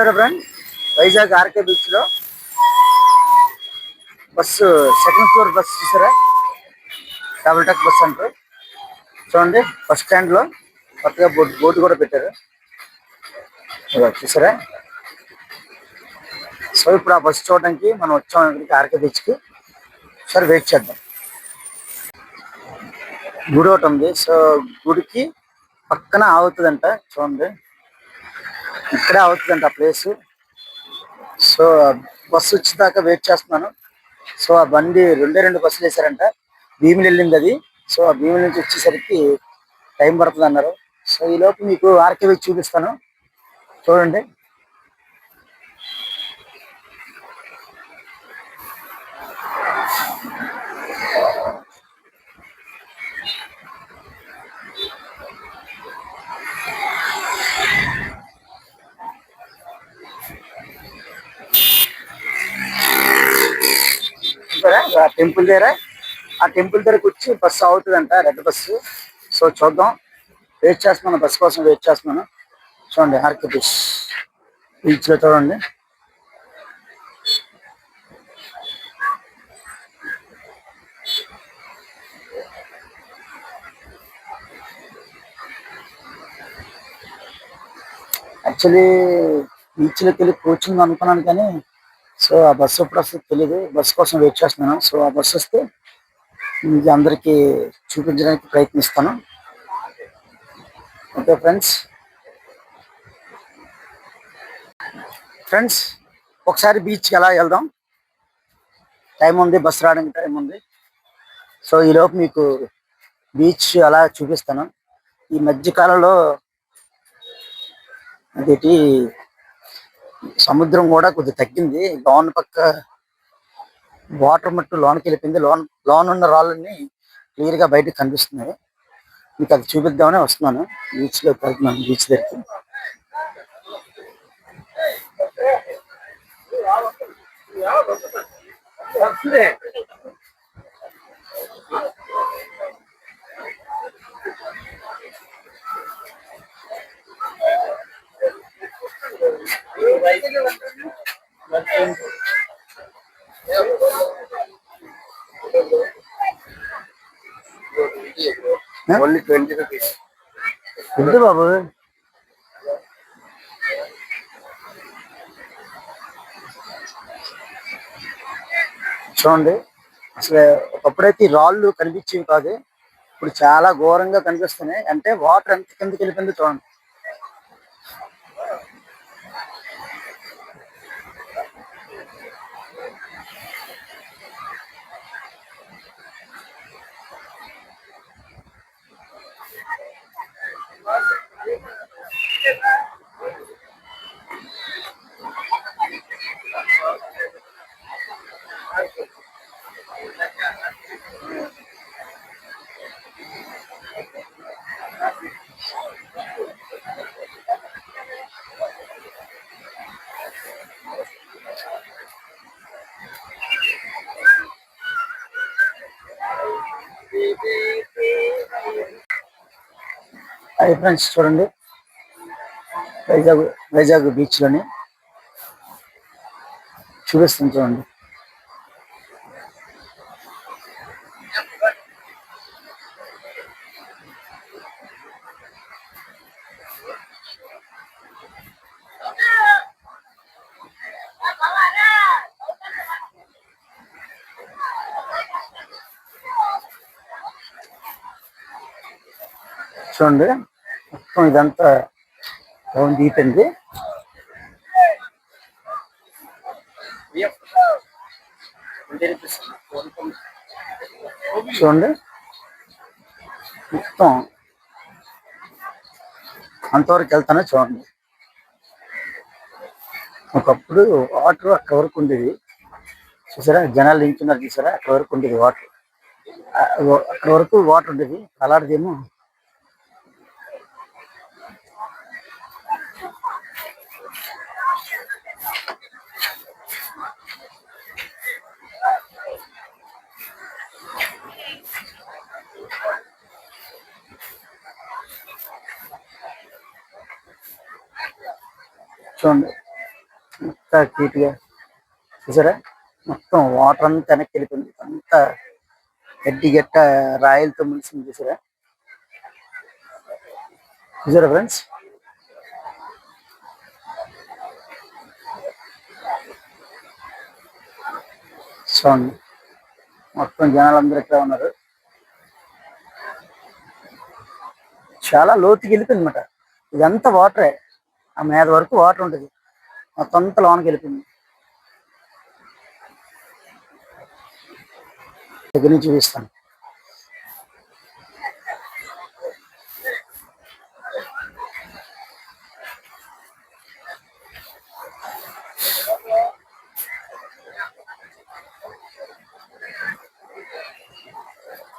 చూసారా friend, Vizag RK beach లో bus second floor bus చూసారా, డబుల్ టెక్ బస్ అంటారు. చూడండి బస్ స్టాండ్ లో కొత్తగా బోర్డు కూడా పెట్టారు చూసారా. సో ఇప్పుడు ఆ బస్సు చూడడానికి మనం వచ్చాం ఇక్కడికి ఆర్కే బీచ్ కి. సరే వెయిట్ చేద్దాం. గుడి ఒకటి ఉంది, సో గుడికి పక్కన ఆగుతుందంట. చూడండి ఇక్కడే ఆగుతుందంట ఆ ప్లేస్. సో బస్సు వచ్చేదాకా వెయిట్ చేస్తున్నాను. సో ఆ బండి రెండు బస్సులు వేసారంట. భీమిలి వెళ్ళింది అది. సో ఆ భీమిలి నుంచి వచ్చేసరికి టైం పడుతుంది అన్నారు. సో ఈ లోపు మీకు ఆర్కే బీచ్ చూపిస్తాను, చూడండి. టెంపుల్ దగ్గర, ఆ టెంపుల్ దగ్గరకు వచ్చి బస్సు అవుతుందంట, రెడ్ బస్సు. సో చూద్దాం, వెయిట్ చేస్తున్నాను, బస్సు కోసం వెయిట్ చేస్తున్నాను. చూడండి ఆర్కే బీచ్ లో చూడండి. యాక్చువల్లీ బీచ్లోకి వెళ్ళి కూర్చుంది అనుకున్నాను, కానీ సో ఆ బస్సు ఎప్పుడు వస్తుంది తెలియదు. బస్సు కోసం వెయిట్ చేస్తున్నాను. సో ఆ బస్సు వస్తే మీకు అందరికీ చూపించడానికి ప్రయత్నిస్తాను. ఓకే ఫ్రెండ్స్ ఒకసారి బీచ్కి ఎలా వెళ్దాం. టైం ఉంది, బస్సు రావడానికి టైం ఉంది. సో ఈలోపు మీకు బీచ్ అలా చూపిస్తాను. ఈ మధ్యకాలంలో అదేంటి సముద్రం కూడా కొద్దిగా తగ్గింది. లోన్ పక్క వాటర్ మట్టు లోన్కి వెళ్ళిపోయింది. లోన్ ఉన్న రాళ్ళని క్లియర్ గా బయటకు కనిపిస్తున్నాయి. మీకు అది చూపిద్దామని వస్తున్నాను. బీచ్ లో వెళ్తున్నాను, బీచ్ దగ్గరికి. ఓన్లీ 20 రూపీస్ ఉంది బాబు. చూడండి అసలు ఒకప్పుడైతే రాళ్ళు కనిపించేవి కాదు, ఇప్పుడు చాలా ఘోరంగా కనిపిస్తున్నాయి. అంటే వాటర్ ఎంత కిందకి వెళ్ళిపోయిందో చూడండి. అది ఫ్రెండ్స్ చూడండి, వైజాగ్ బీచ్ లోని చూపిస్తుంది చూడండి. చూడండి మొత్తం ఇదంతా రౌండ్ దీపింది. చూడండి మొత్తం అంతవరకు వెళ్తానే చూడండి. ఒకప్పుడు వాటర్ అక్కడ వరకు ఉండేది చూసారా, జనాలు నించున్నారు చూసారా, అక్కడ వరకు ఉండేది వాటర్. అక్కడ వరకు వాటర్ ఉండేది, అలాంటిదేమో చూడండి. క్యూట్ గా చూసారా, మొత్తం వాటర్ అంతా వెనక్కి వెళ్ళిపోయింది, అంతా గడ్డి గట్ట రాయలతో ములిసింది. చూసారా చూసారా ఫ్రెండ్స్. చూడండి మొత్తం జనాలందరూ ఇక్కడ ఉన్నారు. చాలా లోతుకి వెళ్ళిపోయింది అనమాట. ఇదంతా వాటరే, ఆ మీద వరకు వాటర్ ఉంటుంది, మొత్తం అంతా లోనకి వెళ్ళిపోయింది. దగ్గర నుంచి చూపిస్తాను.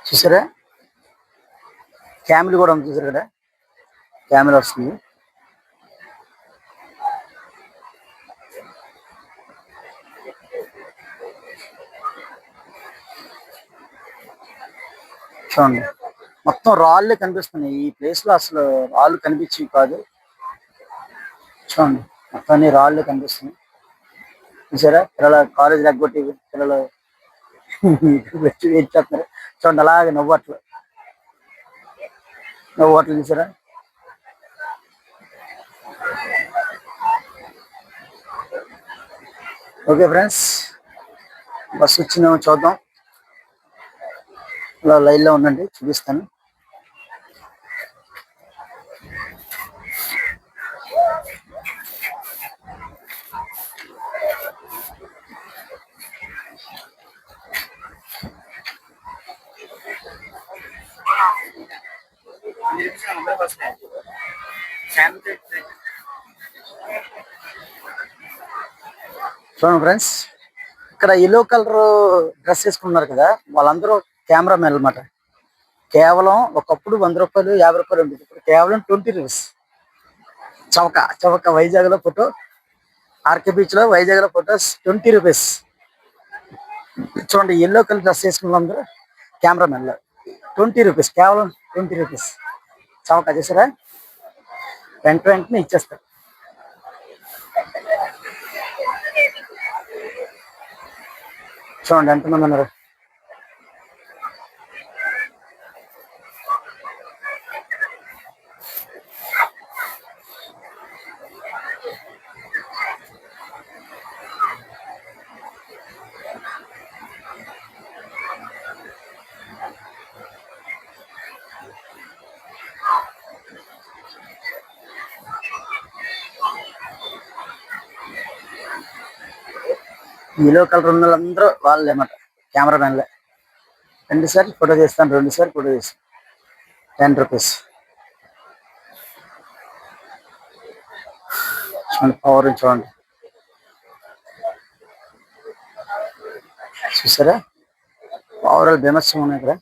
చూసారా క్యామెల్ కూడా ఉంది, చూసారు కదా క్యామెల్ వస్తుంది. చూడండి మొత్తం రాళ్ళే కనిపిస్తున్నాయి ఈ ప్లేస్ లో, అసలు రాళ్ళు కనిపించేవి కాదు. చూడండి మొత్తం అన్ని రాళ్ళే కనిపిస్తున్నాయి. చూసారా పిల్లల కాలేజీలు ఎగ్గొట్టి పిల్లలు వచ్చి వెయిట్ చేస్తున్నారు. చూడండి అలాగే నవ్వట్లు చూసారా. ఓకే ఫ్రెండ్స్, బస్సు వచ్చిందేమో చూద్దాం. ఇలా లైన్లో ఉండండి, చూపిస్తాను. చూడండి ఫ్రెండ్స్, ఇక్కడ ఎల్లో కలర్ డ్రెస్ వేసుకున్నారు కదా, వాళ్ళందరూ కెమెరామెన్ అనమాట. కేవలం ఒకప్పుడు 100 రూపాయలు 50 రూపాయలు ఉంటుంది, ఇప్పుడు కేవలం 20 రూపీస్. చవక చవక వైజాగ్ లో ఫోటో, ఆర్కే బీచ్ లో వైజాగ్ లో ఫోటోస్ 20 రూపీస్. చూడండి ఎల్లో కలర్ డ్రెస్ వేసుకున్న అందరూ కెమెరామెన్ లో 20 రూపీస్, కేవలం 20 రూపీస్. చవక చేసారా, వెంటనే ఇచ్చేస్తారు. చూడండి ఎంతమంది ఉన్నారు. ఎల్లో కలర్ ఉన్న వాళ్ళందరూ వాళ్ళే అన్నమాట, కెమెరామెన్లే. 2 సార్లు ఫోటో తీస్తాను, 2 సార్లు ఫోటో తీస్తాను, 10 రూపీస్. చూడండి పవర్ చూడండి, చూసారా పవర్ బీమత్సం ఉన్నాయి ఇక్కడ.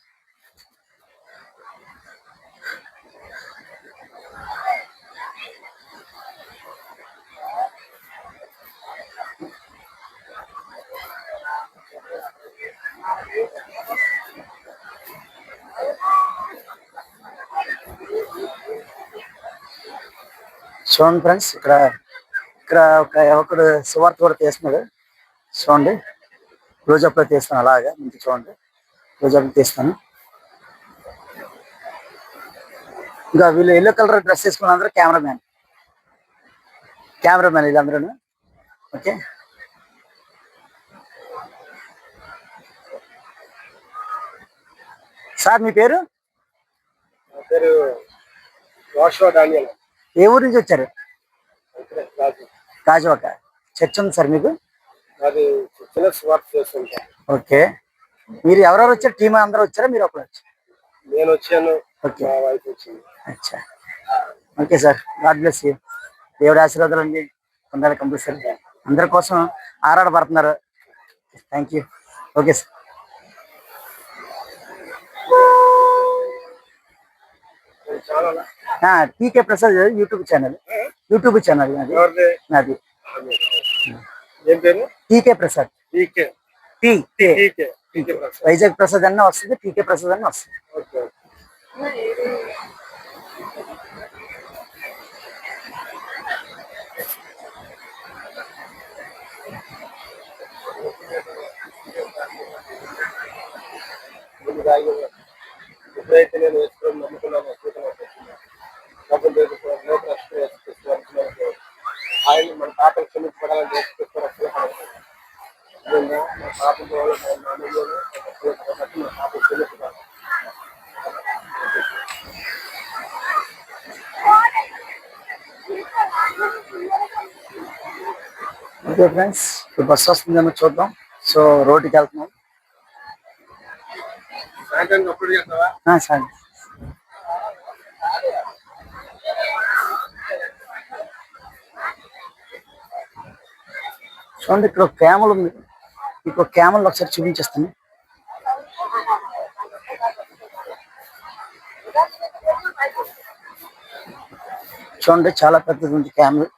చూడండి ఫ్రెండ్స్, ఇక్కడ ఇక్కడ ఒక యువకుడు సువార్త కూడా తీస్తున్నాడు. చూడండి క్లోజప్ లో తీస్తాను, అలాగా మంచి చూడండి క్లోజప్ లో తీస్తాను. ఇంకా వీళ్ళు ఎల్లో కలర్ డ్రెస్ వేసుకున్న అందరూ కెమెరామ్యాన్ వీళ్ళందరూ. ఓకే సార్, మీ పేరు? ఏ ఊరు నుంచి వచ్చారు? గాజువాక. చర్చ్ ఉంది సార్ మీకు? ఓకే, మీరు ఎవరెవరు వచ్చారు? టీం అందరూ వచ్చారా, మీరు ఒకరు వచ్చారు? నేను వచ్చాను. ఓకే అచ్చా, okay sir, God bless you. దేవుడి ఆశీర్వాదాలు అండి పొందాలి కంపల్సరీ. అందరి కోసం ఆరాటపడుతున్నారు. Thank you. Okay sir. TK Prasad YouTube channel నాది. టీకే ప్రసాద్, వైజాగ్ ప్రసాద్ అన్న వస్తుంది, టీకే ప్రసాద్ అన్న వస్తుంది. ఎప్పుడైతే నేను వేసుకోవడం నమ్ముకున్నాను ఆయన మన పాపలు క్షమించబడాలని మా పాప మా పాప క్షమించబడాలి. ఓకే ఫ్రెండ్స్, ఇప్పుడు బస్సు వస్తుందేమో చూద్దాం. సో రోడ్డుకి వెళ్తున్నాం. సరే చూడండి, ఇక్కడ ఒక క్యామెల్ ఉంది. మీకు క్యామెల్ ఒకసారి చూపించేస్తాను. చూడండి, చాలా పెద్దది ఉంది క్యామెల్.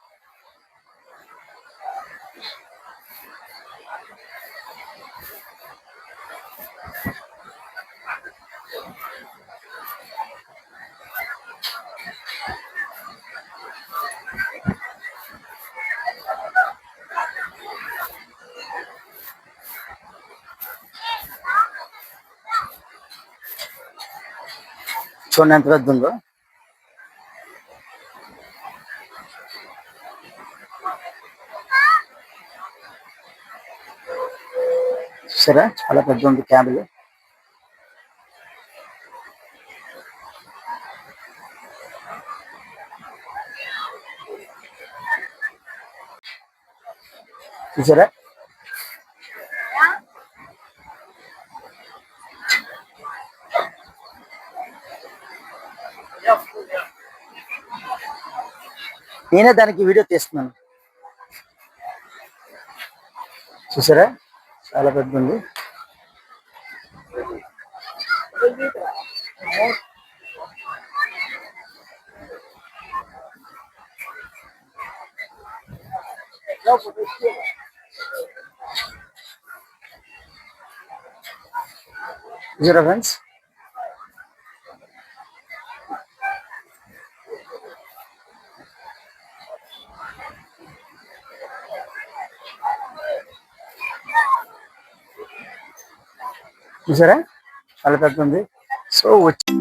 చూడండి ఎంత పెద్ద ఉందో. చూసారా, చాలా పెద్ద ఉంది క్యాబిల్. చూసారా, నేనే దానికి వీడియో తీస్తున్నాను. చూసారా, చాలా పెద్ద ఉంది. చూసారా ఫ్రెండ్స్, చూసారా చాలా పెద్ద ఉంది. సో వచ్చి